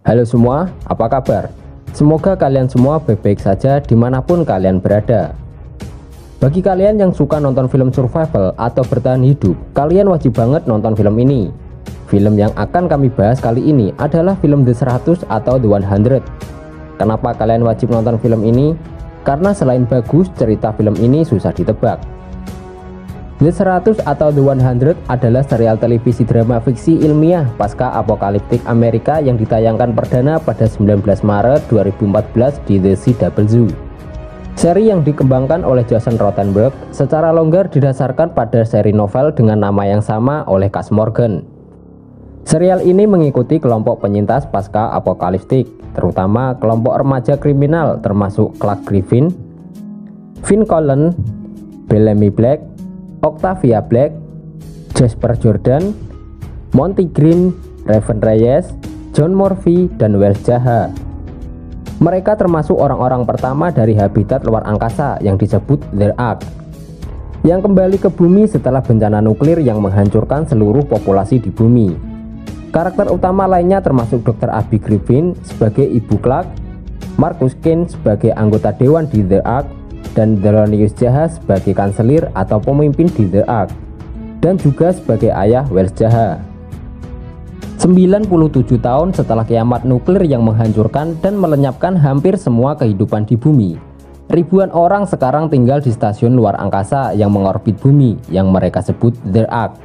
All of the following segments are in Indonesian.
Halo semua, apa kabar? Semoga kalian semua baik-baik saja dimanapun kalian berada. Bagi kalian yang suka nonton film survival atau bertahan hidup, kalian wajib banget nonton film ini. Film yang akan kami bahas kali ini adalah film The 100 atau The 100. Kenapa kalian wajib nonton film ini? Karena selain bagus, cerita film ini susah ditebak. The 100 atau The 100 adalah serial televisi drama fiksi ilmiah pasca apokaliptik Amerika yang ditayangkan perdana pada 19 Maret 2014 di The CW. Seri yang dikembangkan oleh Jason Rothenberg secara longgar didasarkan pada seri novel dengan nama yang sama oleh Kash Morgan. Serial ini mengikuti kelompok penyintas pasca apokaliptik, terutama kelompok remaja kriminal termasuk Clark Griffin, Vin Collen, Bellamy Black, Octavia Black, Jasper Jordan, Monty Green, Raven Reyes, John Murphy, dan Wells Jaha. Mereka termasuk orang-orang pertama dari habitat luar angkasa yang disebut The Ark, yang kembali ke bumi setelah bencana nuklir yang menghancurkan seluruh populasi di bumi. Karakter utama lainnya termasuk Dr. Abby Griffin sebagai Ibu Clark, Marcus Kane sebagai anggota dewan di The Ark, dan Thelonious Jaha sebagai kanselir atau pemimpin di The Ark, dan juga sebagai ayah Wells Jaha. 97 tahun setelah kiamat nuklir yang menghancurkan dan melenyapkan hampir semua kehidupan di bumi, ribuan orang sekarang tinggal di stasiun luar angkasa yang mengorbit bumi yang mereka sebut The Ark.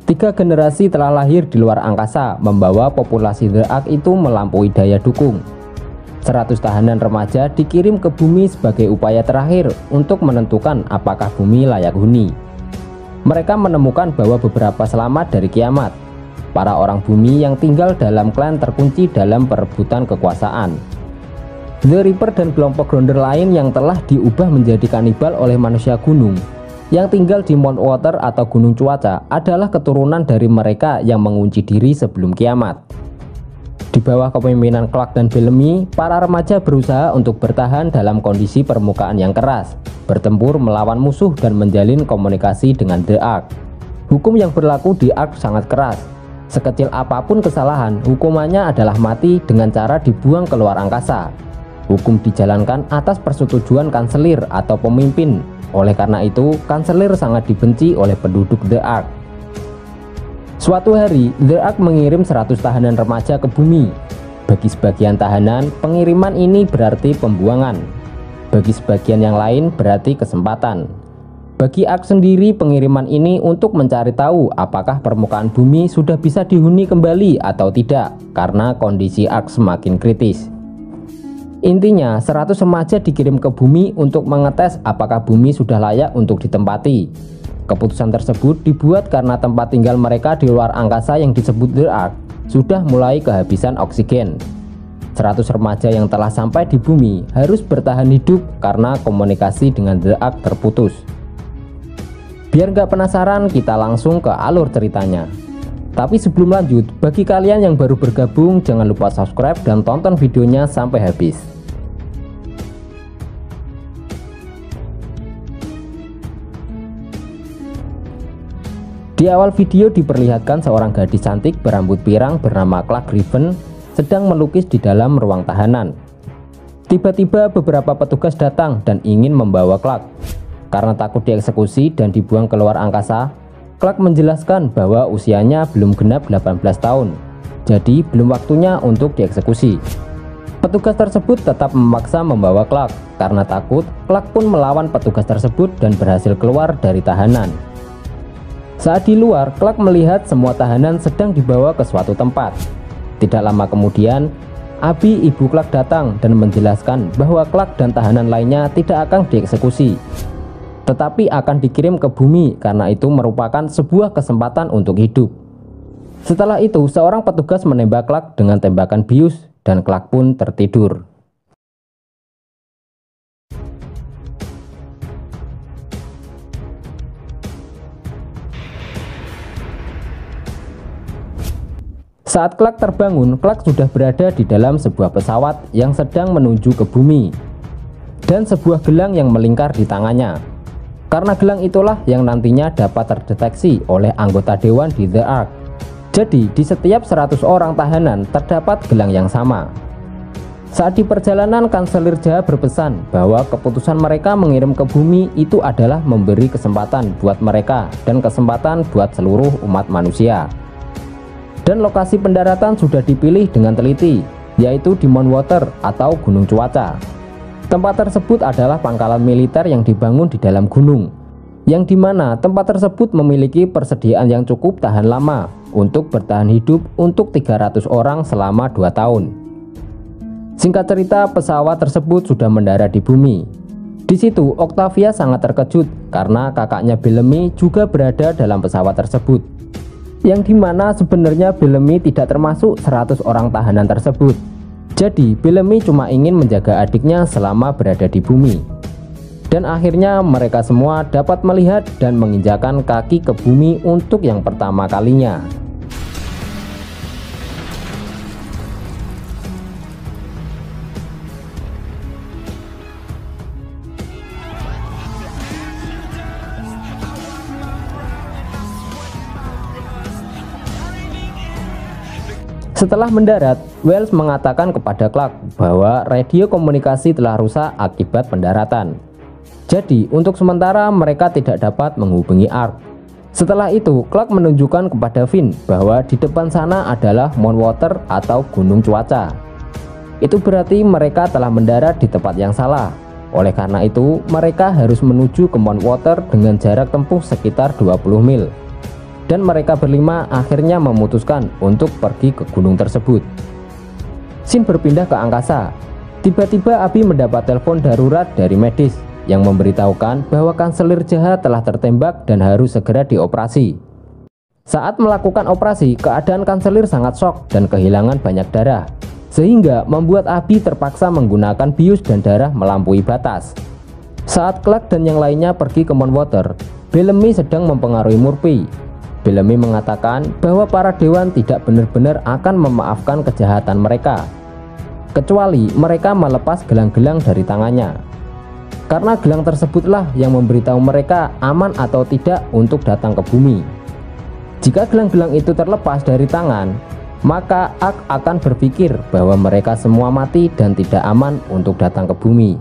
3 generasi telah lahir di luar angkasa, membawa populasi The Ark itu melampaui daya dukung. 100 tahanan remaja dikirim ke bumi sebagai upaya terakhir untuk menentukan apakah bumi layak huni. Mereka menemukan bahwa beberapa selamat dari kiamat, para orang bumi yang tinggal dalam klan terkunci dalam perebutan kekuasaan. The Reaper dan kelompok Grounder lain yang telah diubah menjadi kanibal oleh manusia gunung yang tinggal di Mount Water atau gunung cuaca adalah keturunan dari mereka yang mengunci diri sebelum kiamat. Di bawah kepemimpinan Clark dan Bellamy, para remaja berusaha untuk bertahan dalam kondisi permukaan yang keras, bertempur melawan musuh dan menjalin komunikasi dengan The Ark. Hukum yang berlaku di Ark sangat keras. Sekecil apapun kesalahan, hukumannya adalah mati dengan cara dibuang ke luar angkasa. Hukum dijalankan atas persetujuan kanselir atau pemimpin. Oleh karena itu, kanselir sangat dibenci oleh penduduk The Ark. Suatu hari, The Ark mengirim 100 tahanan remaja ke bumi. Bagi sebagian tahanan, pengiriman ini berarti pembuangan. Bagi sebagian yang lain berarti kesempatan. Bagi Ark sendiri, pengiriman ini untuk mencari tahu apakah permukaan bumi sudah bisa dihuni kembali atau tidak, karena kondisi Ark semakin kritis. Intinya, 100 remaja dikirim ke bumi untuk mengetes apakah bumi sudah layak untuk ditempati. Keputusan tersebut dibuat karena tempat tinggal mereka di luar angkasa yang disebut The Ark sudah mulai kehabisan oksigen. 100 remaja yang telah sampai di bumi harus bertahan hidup karena komunikasi dengan The Ark terputus. Biar nggak penasaran, kita langsung ke alur ceritanya. Tapi sebelum lanjut, bagi kalian yang baru bergabung, jangan lupa subscribe dan tonton videonya sampai habis. Di awal video diperlihatkan seorang gadis cantik berambut pirang bernama Clark Griffin sedang melukis di dalam ruang tahanan. Tiba-tiba beberapa petugas datang dan ingin membawa Clark. Karena takut dieksekusi dan dibuang ke luar angkasa, Clark menjelaskan bahwa usianya belum genap 18 tahun, jadi belum waktunya untuk dieksekusi. Petugas tersebut tetap memaksa membawa Clark. Karena takut, Clark pun melawan petugas tersebut dan berhasil keluar dari tahanan. Saat di luar, Clark melihat semua tahanan sedang dibawa ke suatu tempat. Tidak lama kemudian, Abby, ibu Clark datang dan menjelaskan bahwa Clark dan tahanan lainnya tidak akan dieksekusi, tetapi akan dikirim ke bumi karena itu merupakan sebuah kesempatan untuk hidup. Setelah itu, seorang petugas menembak Clark dengan tembakan bius dan Clark pun tertidur. Saat Clark terbangun, Clark sudah berada di dalam sebuah pesawat yang sedang menuju ke bumi dan sebuah gelang yang melingkar di tangannya. Karena gelang itulah yang nantinya dapat terdeteksi oleh anggota dewan di The Ark. Jadi di setiap 100 orang tahanan terdapat gelang yang sama. Saat di perjalanan, Kanselir Jaha berpesan bahwa keputusan mereka mengirim ke bumi itu adalah memberi kesempatan buat mereka dan kesempatan buat seluruh umat manusia. Dan lokasi pendaratan sudah dipilih dengan teliti, yaitu di Mount Water atau Gunung Cuaca. Tempat tersebut adalah pangkalan militer yang dibangun di dalam gunung, yang dimana tempat tersebut memiliki persediaan yang cukup tahan lama untuk bertahan hidup untuk 300 orang selama 2 tahun. Singkat cerita, pesawat tersebut sudah mendarat di bumi. Di situ Octavia sangat terkejut karena kakaknya Bellamy juga berada dalam pesawat tersebut, yang dimana sebenarnya Bellamy tidak termasuk 100 orang tahanan tersebut. Jadi Bellamy cuma ingin menjaga adiknya selama berada di bumi. Dan akhirnya mereka semua dapat melihat dan menginjakan kaki ke bumi untuk yang pertama kalinya. Setelah mendarat, Wells mengatakan kepada Clark bahwa radio komunikasi telah rusak akibat pendaratan. Jadi, untuk sementara mereka tidak dapat menghubungi Ark. Setelah itu, Clark menunjukkan kepada Finn bahwa di depan sana adalah Mount Water atau Gunung Cuaca. Itu berarti mereka telah mendarat di tempat yang salah. Oleh karena itu, mereka harus menuju ke Mount Water dengan jarak tempuh sekitar 20 mil. Dan mereka berlima akhirnya memutuskan untuk pergi ke gunung tersebut. Scene berpindah ke angkasa. Tiba-tiba Abby mendapat telepon darurat dari medis yang memberitahukan bahwa Kanselir Jaha telah tertembak dan harus segera dioperasi. Saat melakukan operasi, keadaan Kanselir sangat shock dan kehilangan banyak darah, sehingga membuat Abby terpaksa menggunakan bius dan darah melampaui batas. Saat Clark dan yang lainnya pergi ke Mount Water, Bellamy sedang mempengaruhi Murphy. Bellamy mengatakan bahwa para dewan tidak benar-benar akan memaafkan kejahatan mereka, kecuali mereka melepas gelang-gelang dari tangannya. Karena gelang tersebutlah yang memberitahu mereka aman atau tidak untuk datang ke bumi. Jika gelang-gelang itu terlepas dari tangan, maka Ark akan berpikir bahwa mereka semua mati dan tidak aman untuk datang ke bumi.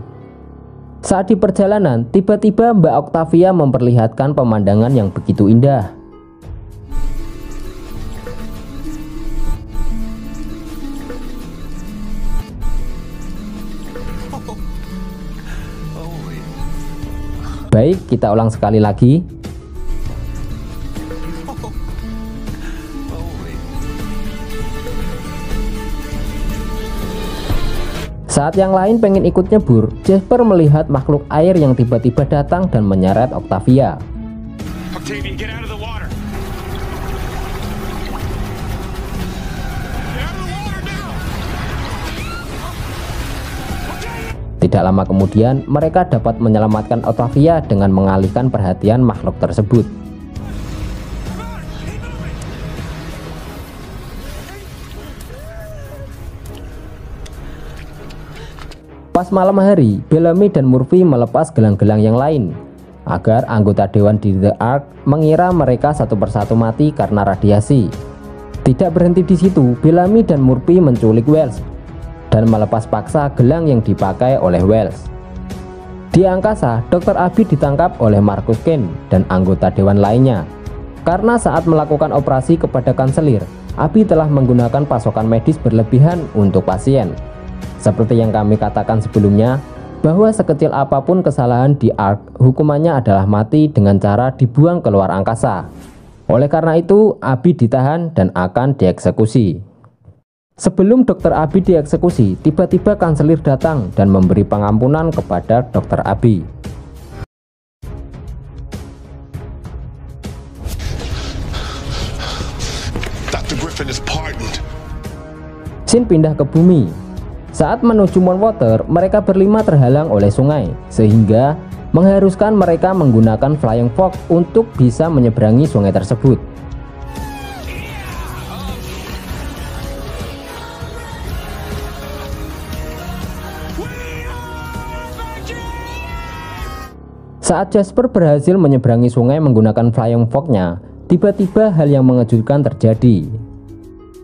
Saat di perjalanan, tiba-tiba Mbak Octavia memperlihatkan pemandangan yang begitu indah. Baik, kita ulang sekali lagi. Saat yang lain pengen ikut nyebur, Jasper melihat makhluk air yang tiba-tiba datang dan menyeret Octavia. Octavia, get out of the water. Tidak lama kemudian, mereka dapat menyelamatkan Octavia dengan mengalihkan perhatian makhluk tersebut. Pas malam hari, Bellamy dan Murphy melepas gelang-gelang yang lain, agar anggota dewan di The Ark mengira mereka satu persatu mati karena radiasi. Tidak berhenti di situ, Bellamy dan Murphy menculik Wells dan melepas paksa gelang yang dipakai oleh Wells. Di angkasa, Dr. Abby ditangkap oleh Marcus Kane dan anggota dewan lainnya. Karena saat melakukan operasi kepada Kanselir, Abby telah menggunakan pasokan medis berlebihan untuk pasien. Seperti yang kami katakan sebelumnya, bahwa sekecil apapun kesalahan di Ark, hukumannya adalah mati dengan cara dibuang keluar angkasa. Oleh karena itu, Abby ditahan dan akan dieksekusi. Sebelum Dr. Abby dieksekusi, tiba-tiba Kanselir datang dan memberi pengampunan kepada Dr. Abby. Dr. Griffin is pardoned. Scene pindah ke bumi. Saat menuju Mount Water, mereka berlima terhalang oleh sungai, sehingga mengharuskan mereka menggunakan Flying Fox untuk bisa menyeberangi sungai tersebut. Saat Jasper berhasil menyeberangi sungai menggunakan flying fox-nya, tiba-tiba hal yang mengejutkan terjadi.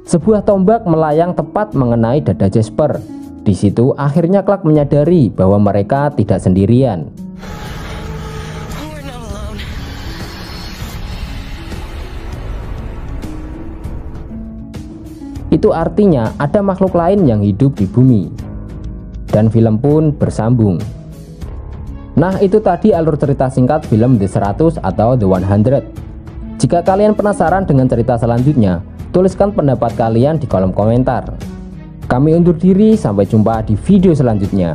Sebuah tombak melayang tepat mengenai dada Jasper. Di situ akhirnya Clark menyadari bahwa mereka tidak sendirian. Itu artinya ada makhluk lain yang hidup di bumi. Dan film pun bersambung. Nah, itu tadi alur cerita singkat film The 100 atau The 100. Jika kalian penasaran dengan cerita selanjutnya, tuliskan pendapat kalian di kolom komentar. Kami undur diri, sampai jumpa di video selanjutnya.